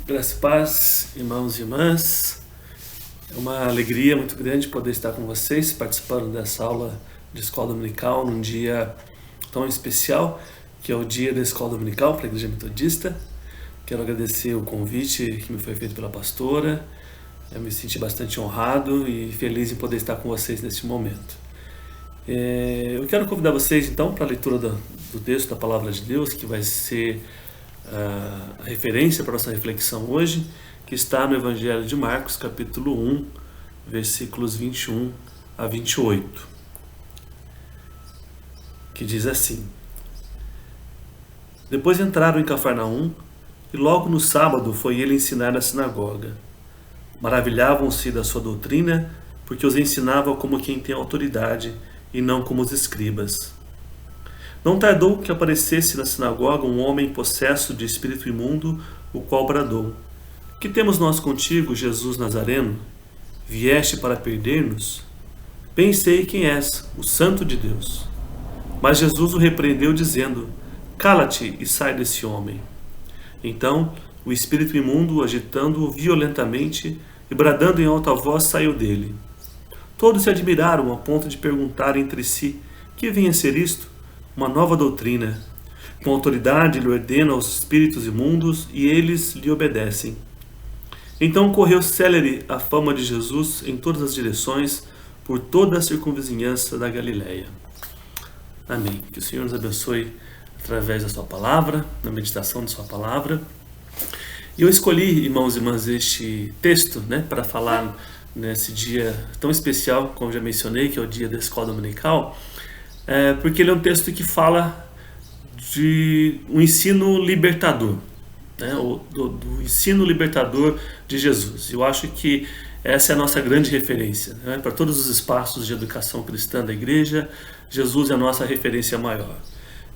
Graças e paz, irmãos e irmãs. É uma alegria muito grande poder estar com vocês, participando dessa aula de escola dominical num dia tão especial, que é o dia da escola dominical para a Igreja Metodista. Quero agradecer o convite que me foi feito pela pastora. Eu me senti bastante honrado e feliz em poder estar com vocês neste momento. Eu quero convidar vocês então para a leitura do texto da Palavra de Deus, que vai ser a referência para a nossa reflexão hoje, que está no Evangelho de Marcos, capítulo 1, versículos 21 a 28, que diz assim: Depois entraram em Cafarnaum, e logo no sábado foi ele ensinar na sinagoga. Maravilhavam-se da sua doutrina, porque os ensinava como quem tem autoridade, e não como os escribas. Não tardou que aparecesse na sinagoga um homem possesso de espírito imundo, o qual bradou: Que temos nós contigo, Jesus Nazareno? Vieste para perder-nos? Bem sei quem és, o Santo de Deus. Mas Jesus o repreendeu, dizendo: Cala-te e sai desse homem. Então, o espírito imundo, agitando-o violentamente e bradando em alta voz, saiu dele. Todos se admiraram a ponto de perguntar entre si: Que vinha a ser isto? Uma nova doutrina. Com autoridade lhe ordena aos espíritos imundos, e eles lhe obedecem. Então correu célere a fama de Jesus em todas as direções, por toda a circunvizinhança da Galileia. Amém. Que o Senhor nos abençoe através da sua palavra, na meditação de sua palavra. E eu escolhi, irmãos e irmãs, este texto, para falar nesse dia tão especial, como já mencionei, que é o dia da escola dominical, porque ele é um texto que fala de um ensino libertador, do ensino libertador de Jesus. Eu acho que essa é a nossa grande referência, para todos os espaços de educação cristã da igreja. Jesus é a nossa referência maior.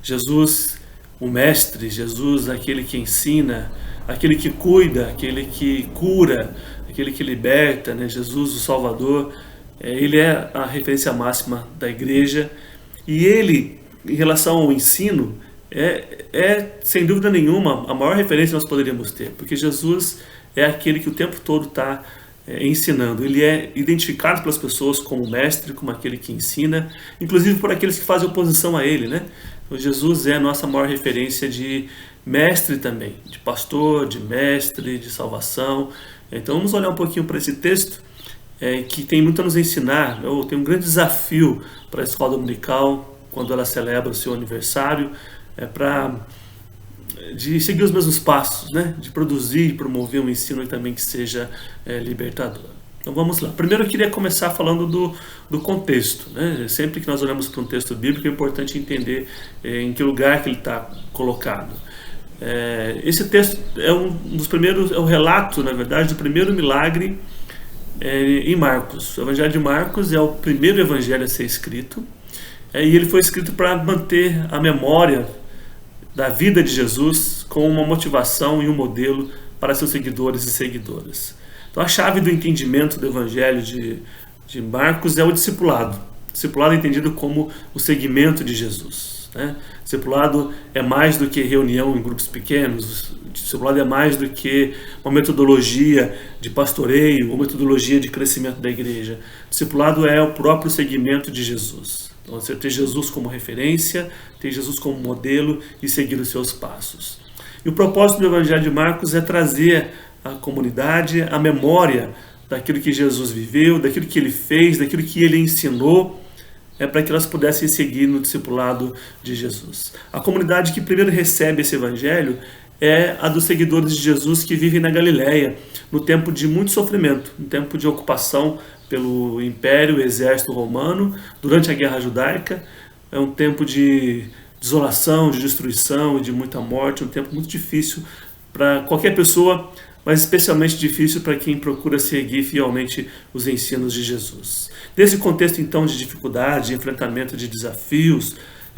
Jesus, o mestre, Jesus, aquele que ensina, aquele que cuida, aquele que cura, aquele que liberta, Jesus, o Salvador, ele é a referência máxima da igreja. E ele, em relação ao ensino, sem dúvida nenhuma a maior referência que nós poderíamos ter, porque Jesus é aquele que o tempo todo está ensinando. Ele é identificado pelas pessoas como mestre, como aquele que ensina, inclusive por aqueles que fazem oposição a ele, Então, Jesus é a nossa maior referência de mestre também, de pastor, de mestre, de salvação. Então vamos olhar um pouquinho para esse texto, que tem muito a nos ensinar. Tem um grande desafio para a escola dominical, quando ela celebra o seu aniversário, de seguir os mesmos passos, de produzir e promover um ensino também que seja libertador. Então vamos lá. Primeiro eu queria começar falando do contexto. Sempre que nós olhamos para um texto bíblico é importante entender em que lugar que ele está colocado. Esse texto é um dos primeiros, é o relato, na verdade, do primeiro milagre em Marcos. O Evangelho de Marcos é o primeiro evangelho a ser escrito, e ele foi escrito para manter a memória da vida de Jesus com uma motivação e um modelo para seus seguidores e seguidoras. Então a chave do entendimento do Evangelho de Marcos é o discipulado. Discipulado é entendido como o seguimento de Jesus. Discipulado é mais do que reunião em grupos pequenos. Discipulado é mais do que uma metodologia de pastoreio ou metodologia de crescimento da igreja. Discipulado é o próprio seguimento de Jesus. Então, você ter Jesus como referência, ter Jesus como modelo e seguir os seus passos. E o propósito do Evangelho de Marcos é trazer à comunidade a memória daquilo que Jesus viveu, daquilo que ele fez, daquilo que ele ensinou, para que elas pudessem seguir no discipulado de Jesus. A comunidade que primeiro recebe esse evangelho é a dos seguidores de Jesus que vivem na Galileia, no tempo de muito sofrimento, no tempo de ocupação pelo Império, Exército Romano, durante a Guerra Judaica. É um tempo de desolação, de destruição e de muita morte, um tempo muito difícil para qualquer pessoa, mas especialmente difícil para quem procura seguir fielmente os ensinos de Jesus. Nesse contexto, então, de dificuldade, de enfrentamento de desafios,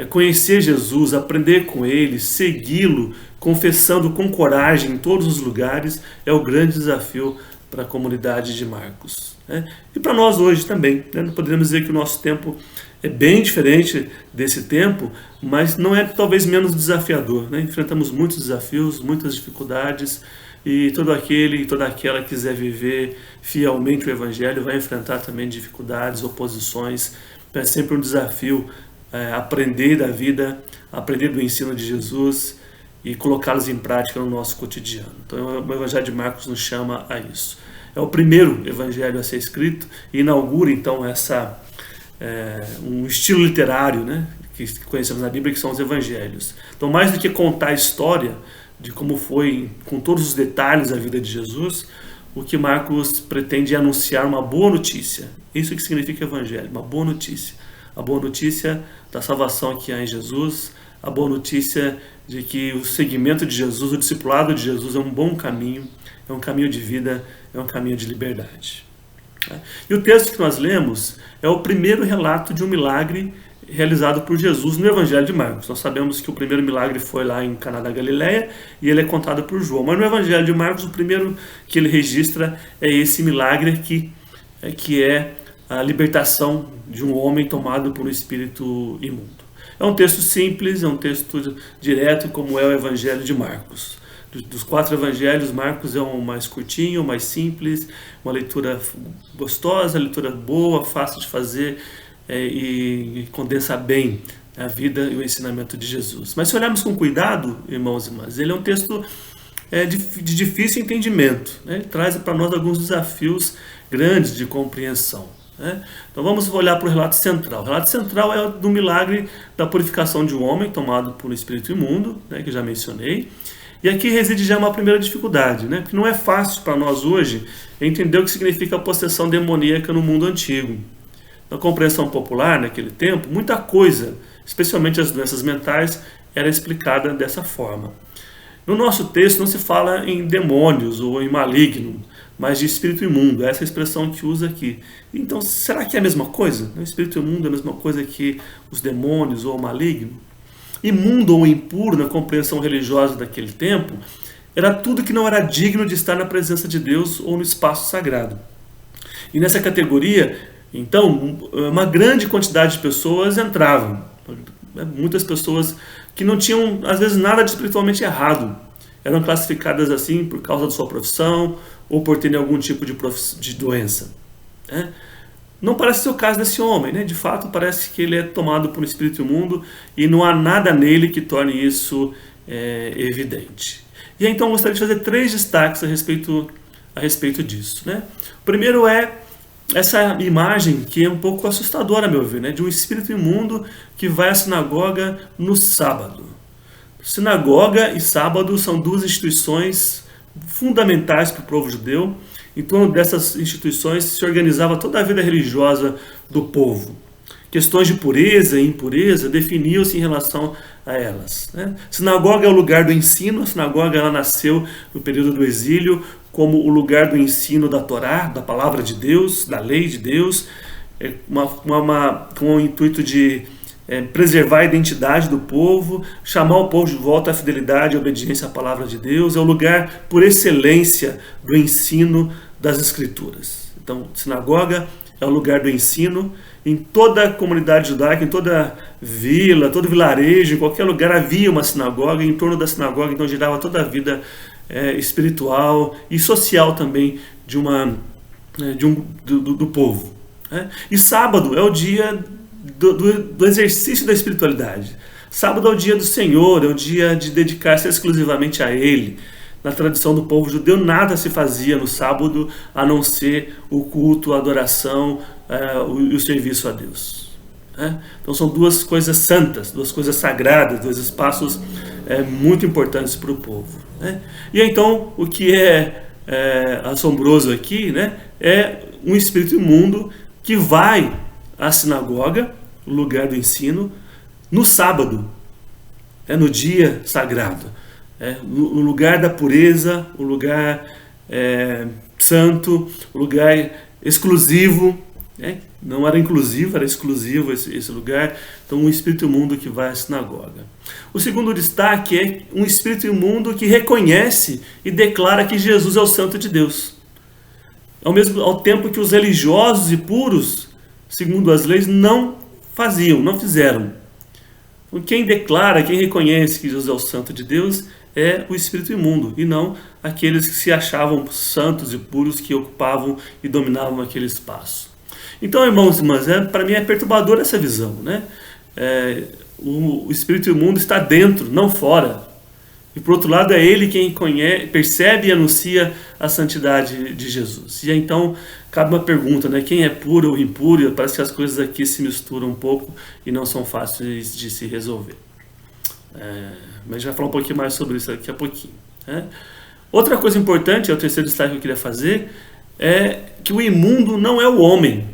conhecer Jesus, aprender com ele, segui-lo, confessando com coragem em todos os lugares, é o grande desafio para a comunidade de Marcos, né? E para nós hoje também, né? Não poderíamos dizer que o nosso tempo é bem diferente desse tempo, mas não é talvez menos desafiador, né? Enfrentamos muitos desafios, muitas dificuldades, e todo aquele e toda aquela que quiser viver fielmente o Evangelho vai enfrentar também dificuldades, oposições. É sempre um desafio aprender da vida, aprender do ensino de Jesus e colocá-los em prática no nosso cotidiano. Então o Evangelho de Marcos nos chama a isso. É o primeiro evangelho a ser escrito e inaugura então um estilo literário, né, que conhecemos na Bíblia, que são os evangelhos. Então, mais do que contar a história de como foi, com todos os detalhes, a vida de Jesus, o que Marcos pretende é anunciar uma boa notícia. Isso que significa evangelho, uma boa notícia. A boa notícia da salvação que há em Jesus, a boa notícia de que o seguimento de Jesus, o discipulado de Jesus é um bom caminho, é um caminho de vida, é um caminho de liberdade. E o texto que nós lemos é o primeiro relato de um milagre realizado por Jesus no Evangelho de Marcos. Nós sabemos que o primeiro milagre foi lá em Caná da Galileia e ele é contado por João. Mas no Evangelho de Marcos, o primeiro que ele registra é esse milagre aqui, que é a libertação de um homem tomado por um espírito imundo. É um texto simples, é um texto direto, como é o Evangelho de Marcos. Dos 4 evangelhos, Marcos é o mais curtinho, o mais simples, uma leitura gostosa, leitura boa, fácil de fazer e condensa bem a vida e o ensinamento de Jesus. Mas se olharmos com cuidado, irmãos e irmãs, ele é um texto de difícil entendimento, né? Ele traz para nós alguns desafios grandes de compreensão, né? Então vamos olhar para o relato central. O relato central é do milagre da purificação de um homem tomado por um espírito imundo, né, que já mencionei. E aqui reside já uma primeira dificuldade, né? Porque não é fácil para nós hoje entender o que significa a possessão demoníaca no mundo antigo. Na compreensão popular, naquele tempo, muita coisa, especialmente as doenças mentais, era explicada dessa forma. No nosso texto não se fala em demônios ou em maligno, mas de espírito imundo, essa é a expressão que usa aqui. Então, será que é a mesma coisa? O espírito imundo é a mesma coisa que os demônios ou o maligno? Imundo ou impuro, na compreensão religiosa daquele tempo, era tudo que não era digno de estar na presença de Deus ou no espaço sagrado. E nessa categoria, então, uma grande quantidade de pessoas entravam. Muitas pessoas que não tinham, às vezes, nada de espiritualmente errado. Eram classificadas assim por causa da sua profissão ou por terem algum tipo de doença, né? Não parece ser o caso desse homem, né? De fato, parece que ele é tomado por um espírito imundo e não há nada nele que torne isso evidente. E aí, então, eu gostaria de fazer 3 destaques a respeito disso, né? O primeiro é essa imagem que é um pouco assustadora, a meu ver, né? De um espírito imundo que vai à sinagoga no sábado. Sinagoga e sábado são 2 instituições fundamentais para o povo judeu. Em torno dessas instituições se organizava toda a vida religiosa do povo. Questões de pureza e impureza definiam-se em relação a elas, né? Sinagoga é o lugar do ensino. A sinagoga ela nasceu no período do exílio como o lugar do ensino da Torá, da palavra de Deus, da lei de Deus, com o intuito de preservar a identidade do povo, chamar o povo de volta à fidelidade e obediência à palavra de Deus. É o lugar por excelência do ensino das Escrituras. Então, sinagoga é o lugar do ensino. Em toda a comunidade judaica, em toda vila, todo vilarejo, em qualquer lugar havia uma sinagoga, e em torno da sinagoga então girava toda a vida espiritual e social também do povo, né? E sábado é o dia do exercício da espiritualidade. Sábado é o dia do Senhor, é o dia de dedicar-se exclusivamente a Ele. Na tradição do povo judeu, nada se fazia no sábado a não ser o culto, a adoração e o serviço a Deus, né? Então são 2 coisas santas, 2 coisas sagradas, 2 espaços muito importantes para o povo, né? E então o que é assombroso aqui, né, é um espírito imundo que vai à sinagoga, o lugar do ensino, no sábado, no dia sagrado, no lugar da pureza, o lugar santo, o lugar exclusivo, não era inclusivo, era exclusivo esse lugar. Então, um espírito imundo que vai à sinagoga. O segundo destaque é um espírito imundo que reconhece e declara que Jesus é o Santo de Deus. ao tempo que os religiosos e puros, segundo as leis, não fizeram. Quem declara, quem reconhece que Jesus é o Santo de Deus é o espírito imundo, e não aqueles que se achavam santos e puros, que ocupavam e dominavam aquele espaço. Então, irmãos e irmãs, para mim é perturbadora essa visão, né? O espírito imundo está dentro, não fora. E por outro lado, é ele quem percebe e anuncia a santidade de Jesus. E então cabe uma pergunta, né? Quem é puro ou impuro? Parece que as coisas aqui se misturam um pouco e não são fáceis de se resolver. Mas a gente vai falar um pouquinho mais sobre isso daqui a pouquinho, né? Outra coisa importante, é o terceiro destaque que eu queria fazer, é que o imundo não é o homem,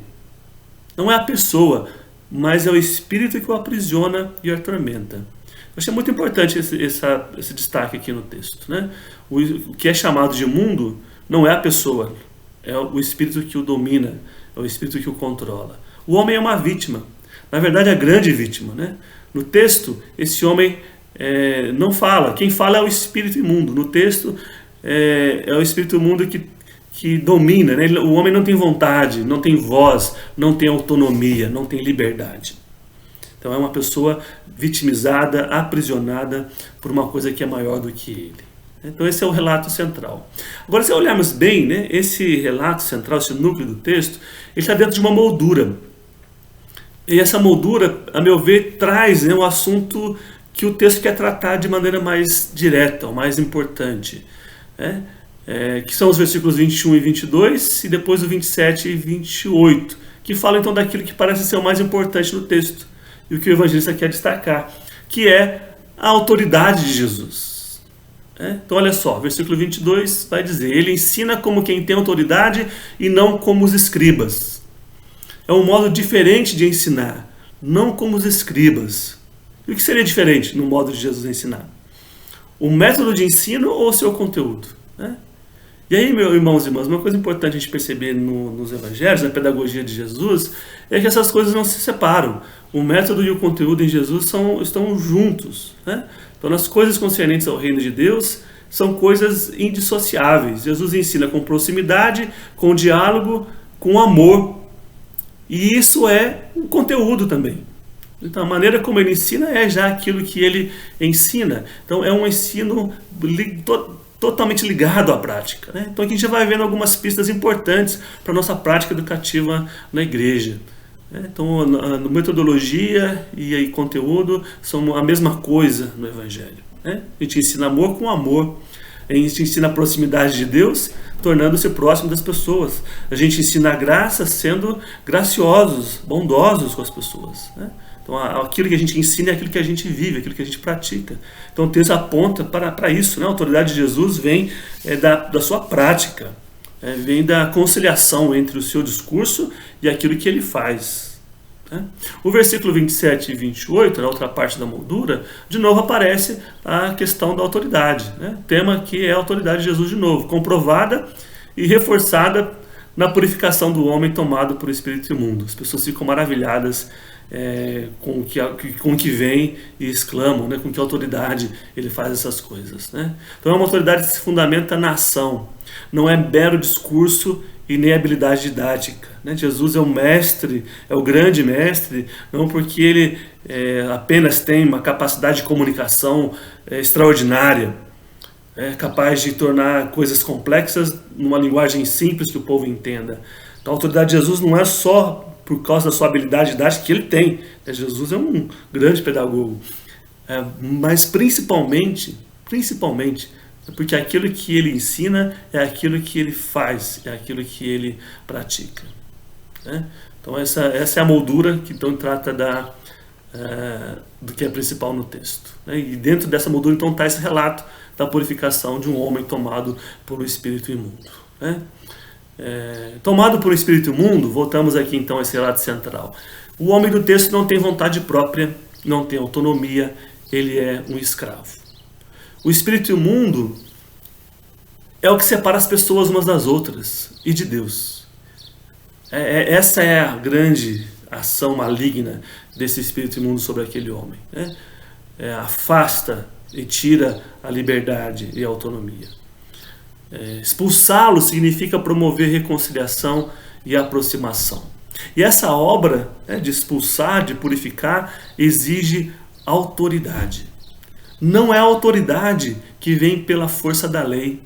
não é a pessoa, mas é o espírito que o aprisiona e o atormenta. Eu achei muito importante esse destaque aqui no texto, né? O que é chamado de mundo não é a pessoa, é o espírito que o domina, é o espírito que o controla. O homem é uma vítima, na verdade a grande vítima, né? No texto, esse homem não fala, quem fala é o espírito imundo. No texto, é o espírito imundo que domina, né? O homem não tem vontade, não tem voz, não tem autonomia, não tem liberdade. Então é uma pessoa vitimizada, aprisionada por uma coisa que é maior do que ele. Então esse é o relato central. Agora, se olharmos bem, né, esse relato central, esse núcleo do texto, ele está dentro de uma moldura. E essa moldura, a meu ver, traz, né, um assunto que o texto quer tratar de maneira mais direta, ou mais importante, né? Que são os versículos 21 e 22, e depois o 27 e 28, que falam então daquilo que parece ser o mais importante no texto, e o que o evangelista quer destacar, que é a autoridade de Jesus. Então olha só, versículo 22 vai dizer: ele ensina como quem tem autoridade e não como os escribas. É um modo diferente de ensinar, não como os escribas. E o que seria diferente no modo de Jesus ensinar? O método de ensino ou o seu conteúdo, né? E aí, meus irmãos e irmãs, uma coisa importante a gente perceber nos evangelhos, na pedagogia de Jesus, é que essas coisas não se separam. O método e o conteúdo em Jesus estão juntos, né? Então, as coisas concernentes ao reino de Deus são coisas indissociáveis. Jesus ensina com proximidade, com diálogo, com amor. E isso é o conteúdo também. Então, a maneira como ele ensina é já aquilo que ele ensina. Então, é um ensino totalmente ligado à prática, né? Então aqui a gente vai vendo algumas pistas importantes para a nossa prática educativa na igreja, né? Então metodologia e aí conteúdo são a mesma coisa no Evangelho, né? A gente ensina amor com amor, a gente ensina a proximidade de Deus tornando-se próximo das pessoas, a gente ensina a graça sendo graciosos, bondosos com as pessoas, né? Então aquilo que a gente ensina é aquilo que a gente vive, aquilo que a gente pratica. Então o texto aponta para isso, né? A autoridade de Jesus vem da sua prática, vem da conciliação entre o seu discurso e aquilo que ele faz, né? O versículo 27 e 28, na outra parte da moldura, de novo aparece a questão da autoridade, né? Tema que é a autoridade de Jesus de novo, comprovada e reforçada na purificação do homem tomado por espírito imundo. As pessoas ficam maravilhadas com o que vem e exclamam, né, com que autoridade ele faz essas coisas, né? Então é uma autoridade que se fundamenta na ação, não é mero discurso e nem habilidade didática, né? Jesus é o mestre, é o grande mestre, não porque ele apenas tem uma capacidade de comunicação extraordinária, é capaz de tornar coisas complexas numa linguagem simples que o povo entenda. Então a autoridade de Jesus não é só por causa da sua habilidade didática, que ele tem. Jesus é um grande pedagogo. Mas principalmente, porque aquilo que ele ensina é aquilo que ele faz, é aquilo que ele pratica, né? Então essa é a moldura que então trata do que é principal no texto, né? E dentro dessa moldura então está esse relato da purificação de um homem tomado por um espírito imundo, né? Tomado por um espírito imundo, voltamos aqui então a esse relato central. O homem do texto não tem vontade própria, não tem autonomia, ele é um escravo. O espírito imundo é o que separa as pessoas umas das outras e de Deus. Essa é a grande ação maligna desse espírito imundo sobre aquele homem, né? Afasta e tira a liberdade e a autonomia. Expulsá-lo significa promover reconciliação e aproximação. E essa obra, de expulsar, de purificar, exige autoridade. Não é autoridade que vem pela força da lei.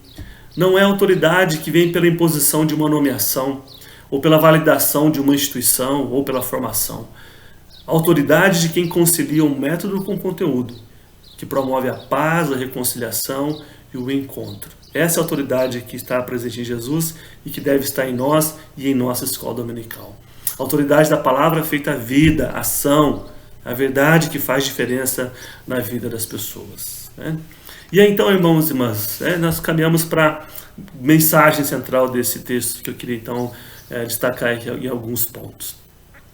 Não é autoridade que vem pela imposição de uma nomeação, ou pela validação de uma instituição, ou pela formação. A autoridade de quem concilia o método com o conteúdo, que promove a paz, a reconciliação e o encontro. Essa é a autoridade que está presente em Jesus e que deve estar em nós e em nossa escola dominical. A autoridade da palavra feita vida, ação, a verdade que faz diferença na vida das pessoas. E aí então, irmãos e irmãs, nós caminhamos para a mensagem central desse texto que eu queria então destacar aqui em alguns pontos.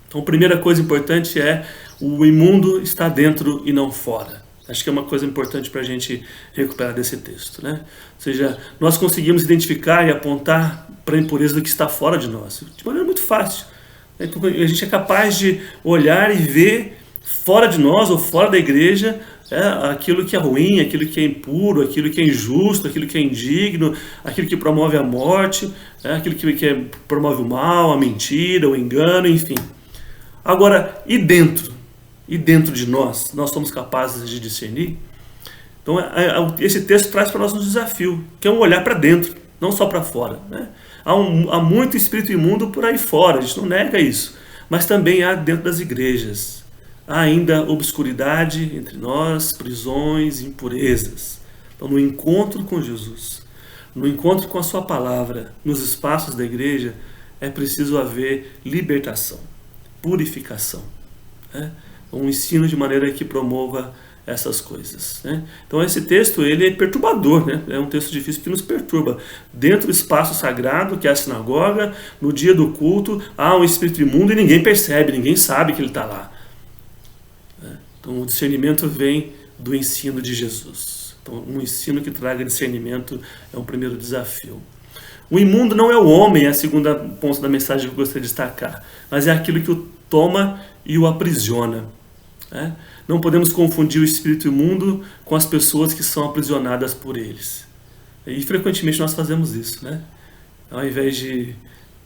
Então, a primeira coisa importante é o imundo está dentro e não fora. Acho que é uma coisa importante para a gente recuperar desse texto. Ou seja, nós conseguimos identificar e apontar para a impureza do que está fora de nós, de maneira muito fácil. Então, a gente é capaz de olhar e ver fora de nós ou fora da igreja aquilo que é ruim, aquilo que é impuro, aquilo que é injusto, aquilo que é indigno, aquilo que promove a morte, aquilo que promove o mal, a mentira, o engano, enfim. Agora, e dentro? E dentro de nós somos capazes de discernir? Então, esse texto traz para nós um desafio, que é um olhar para dentro, não só para fora. Há muito espírito imundo por aí fora, a gente não nega isso, mas também há dentro das igrejas. Há ainda obscuridade entre nós, prisões, impurezas. Então, no encontro com Jesus, no encontro com a sua palavra, nos espaços da igreja, é preciso haver libertação, purificação. Um ensino de maneira que promova essas coisas. Então esse texto ele é perturbador, é um texto difícil que nos perturba. Dentro do espaço sagrado, que é a sinagoga, no dia do culto, há um espírito imundo e ninguém percebe, ninguém sabe que ele está lá. Então o discernimento vem do ensino de Jesus. Então um ensino que traga discernimento é um primeiro desafio. O imundo não é o homem, é a segunda ponto da mensagem que eu gostaria de destacar, mas é aquilo que o toma e o aprisiona. Não podemos confundir o espírito imundo com as pessoas que são aprisionadas por eles. E frequentemente nós fazemos isso. Ao invés de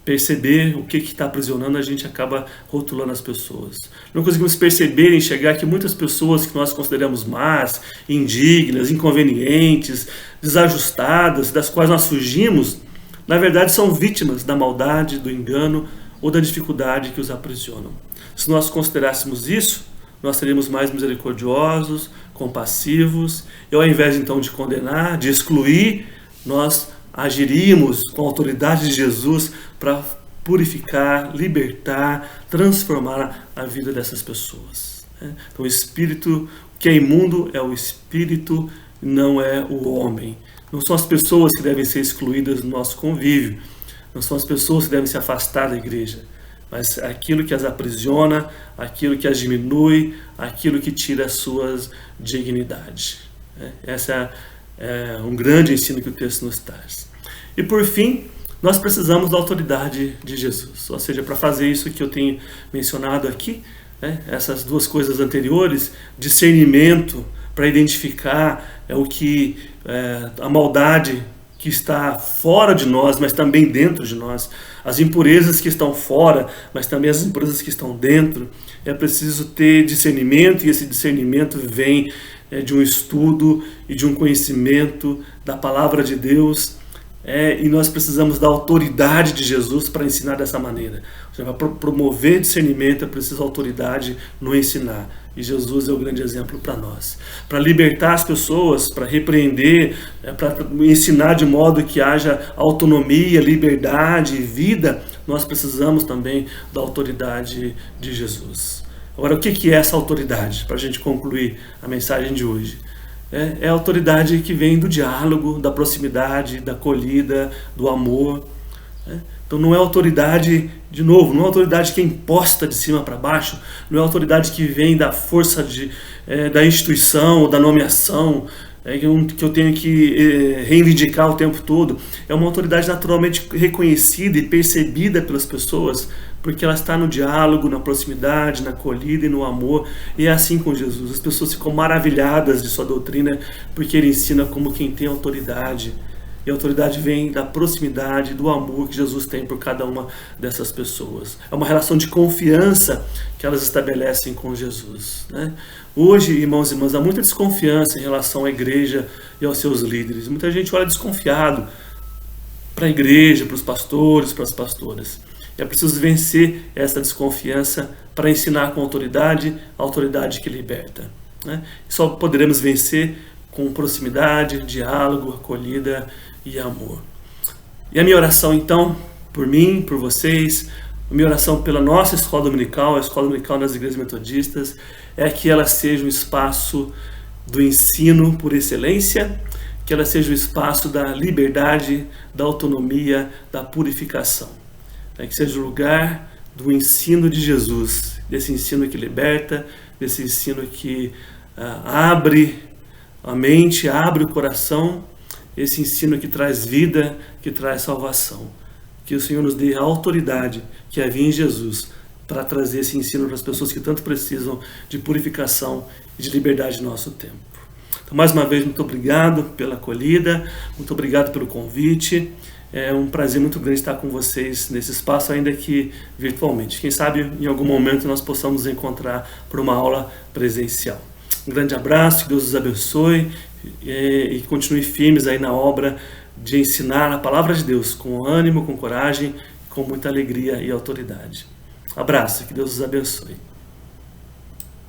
perceber o que está aprisionando, a gente acaba rotulando as pessoas. Não conseguimos perceber e enxergar que muitas pessoas que nós consideramos más, indignas, inconvenientes, desajustadas, das quais nós fugimos, na verdade são vítimas da maldade, do engano ou da dificuldade que os aprisionam. Se nós considerássemos isso, nós seríamos mais misericordiosos, compassivos, e ao invés então de condenar, de excluir, nós agiríamos com a autoridade de Jesus para purificar, libertar, transformar a vida dessas pessoas. Então o espírito que é imundo é o espírito, não é o homem. Não são as pessoas que devem ser excluídas do nosso convívio, não são as pessoas que devem se afastar da igreja, mas aquilo que as aprisiona, aquilo que as diminui, aquilo que tira as suas dignidades. Esse é um grande ensino que o texto nos traz. E por fim, nós precisamos da autoridade de Jesus. Ou seja, para fazer isso que eu tenho mencionado aqui, essas duas coisas anteriores, discernimento para identificar a maldade que está fora de nós, mas também dentro de nós, as impurezas que estão fora, mas também as impurezas que estão dentro. É preciso ter discernimento, e esse discernimento vem de um estudo e de um conhecimento da palavra de Deus, e nós precisamos da autoridade de Jesus para ensinar dessa maneira. Para promover discernimento é preciso autoridade no ensinar, e Jesus é o grande exemplo para nós. Para libertar as pessoas, para repreender, para ensinar de modo que haja autonomia, liberdade e vida, nós precisamos também da autoridade de Jesus. Agora, o que é essa autoridade? Para a gente concluir a mensagem de hoje. É a autoridade que vem do diálogo, da proximidade, da acolhida, do amor. Então não é autoridade, de novo, não é autoridade que é imposta de cima para baixo, não é autoridade que vem da força da instituição ou da nomeação, que eu tenho que reivindicar o tempo todo. É uma autoridade naturalmente reconhecida e percebida pelas pessoas, porque ela está no diálogo, na proximidade, na acolhida e no amor. E é assim com Jesus. As pessoas ficam maravilhadas de sua doutrina, porque ele ensina como quem tem autoridade. E a autoridade vem da proximidade, do amor que Jesus tem por cada uma dessas pessoas. É uma relação de confiança que elas estabelecem com Jesus, né? Hoje, irmãos e irmãs, há muita desconfiança em relação à igreja e aos seus líderes. Muita gente olha desconfiado para a igreja, para os pastores, para as pastoras. É preciso vencer essa desconfiança para ensinar com autoridade, a autoridade que liberta, né? Só poderemos vencer com proximidade, diálogo, acolhida e amor. E a minha oração, então, por mim, por vocês, a minha oração pela nossa escola dominical, a escola dominical das igrejas metodistas, é que ela seja um espaço do ensino por excelência, que ela seja o espaço da liberdade, da autonomia, da purificação. Que seja o lugar do ensino de Jesus, desse ensino que liberta, desse ensino que abre a mente, abre o coração, esse ensino que traz vida, que traz salvação. Que o Senhor nos dê a autoridade que havia em Jesus para trazer esse ensino para as pessoas que tanto precisam de purificação e de liberdade no nosso tempo. Então, mais uma vez, muito obrigado pela acolhida, muito obrigado pelo convite. É um prazer muito grande estar com vocês nesse espaço, ainda que virtualmente. Quem sabe em algum momento nós possamos nos encontrar por uma aula presencial. Um grande abraço, que Deus os abençoe e continue firmes aí na obra de ensinar a palavra de Deus com ânimo, com coragem, com muita alegria e autoridade. Abraço, que Deus os abençoe.